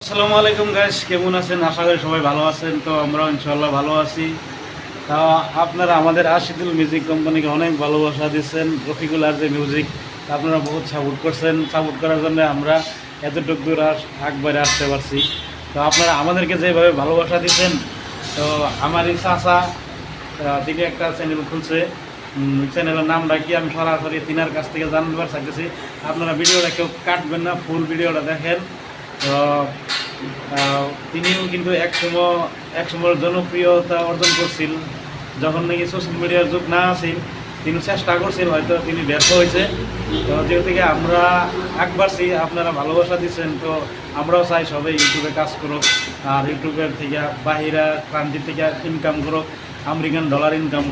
আসসালামু আলাইকুম গাইস, কেমন আছেন? আশা করি সবাই ভালো আছেন। তো আমরা ইনশাআল্লাহ ভালো আছি। তা আপনারা আমাদের আশিদুল মিউজিক কোম্পানিকে অনেক ভালোবাসা দিচ্ছেন। রফিকুল আর যে মিউজিক আপনারা বহুত সাপোর্ট করছেন। সাপোর্ট করার জন্য আমরা এতটুকু দূর একবারে আসতে পারছি। তো আপনারা আমাদেরকে যেভাবে ভালোবাসা দিচ্ছেন, তো আমারই চাচা তিনি একটা চ্যানেল খুলছে। চ্যানেলের নামটা কি আমি সরাসরি তিনার কাছ থেকে জানবার চাইতেছি। আপনারা ভিডিওটা কেউ কাটবেন না, ফুল ভিডিওটা দেখেন। তো তিনিও কিন্তু একসময় জনপ্রিয়তা অর্জন করছিল, যখন নাকি সোশ্যাল মিডিয়ার যুগ না আছিল। তিনি চেষ্টা করছিল, হয়তো তিনি ব্যর্থ হয়েছে। তো যেহেতু থেকে আমরা একবারছি, আপনারা ভালোবাসা দিচ্ছেন, তো আমরাও চাই সবাই ইউটিউবে কাজ করুক, আর ইউটিউবের থেকে বাহিরা ক্রান্তি থেকে ইনকাম করুক, আমেরিকান ডলার ইনকাম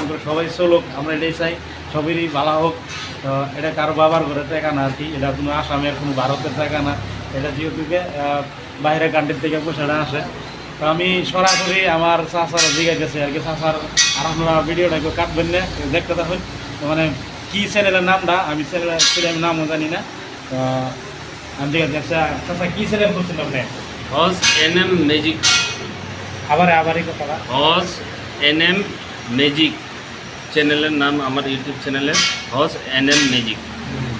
করে সবাই চলুক। আমরা এটাই চাই, সবারই ভালো হোক। তো এটা কারো বাবার ঘরে টাকা না আর কি, এটা কোনো আসামের কোনো ভারতের টাকা না, এটা যেহেতু বাইরের কান্ট্রির থেকে পয়সাটা আসে। তো আমি সরাসরি আমার চাচার জিজ্ঞাসা আর কি, চাচার আর আপনারা ভিডিওটা কেউ কাটবেন না, দেখতে থাকুন। তো মানে কী চ্যানেলের নামটা আমি চ্যানেলের নামও জানি না। তো আমি জিজ্ঞাসা, আচ্ছা চাচা কী চ্যানেল করছেন আপনি? হজ এনএম ম্যাজিক। আবারই কথাটা হজ এনএম ম্যাজিক চ্যানেলের নাম, আমার ইউটিউব চ্যানেলের হজ এনএম ম্যাজিক।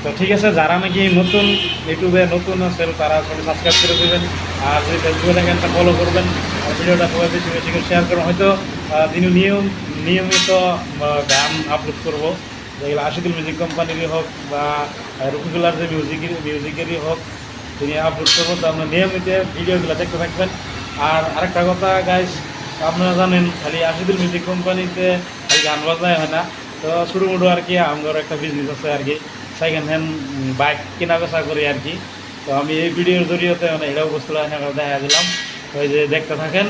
তো ঠিক আছে, যারা নাকি নতুন ইউটিউবে নতুন আছেন তারা সবাই সাবস্ক্রাইব করে দেবেন, আর যদি ফেসবুকে দেখেন তা ফলো করবেন, আর ভিডিওটা সবাই বেশি বেশি করে শেয়ার করবেন। হয়তো তিনি নিয়মিত গান আপলোড করবো, যেগুলো আশিদুল মিউজিক কোম্পানিরই হোক বা রফিকুলার যে মিউজিকেরই হোক, তিনি আপলোড করবো। তো আপনার নিয়মিত ভিডিওগুলো দেখতে থাকবেন। আর আরেকটা কথা গাইস, আপনারা জানেন খালি আশিদুল মিউজিক কোম্পানিতে খালি গান বাজনাই হয় না। তো ছোটো মোটো আর কি আমার একটা বিজনেস আছে আর কি, সেকেন্ড হ্যান্ড বাইক কেনা বেচা করি আর কি। তো আমি এই ভিডিওর জরিয়তে মানে এটাও বস্তুটা দেখা দিলাম। তো এই যে দেখতে থাকেন।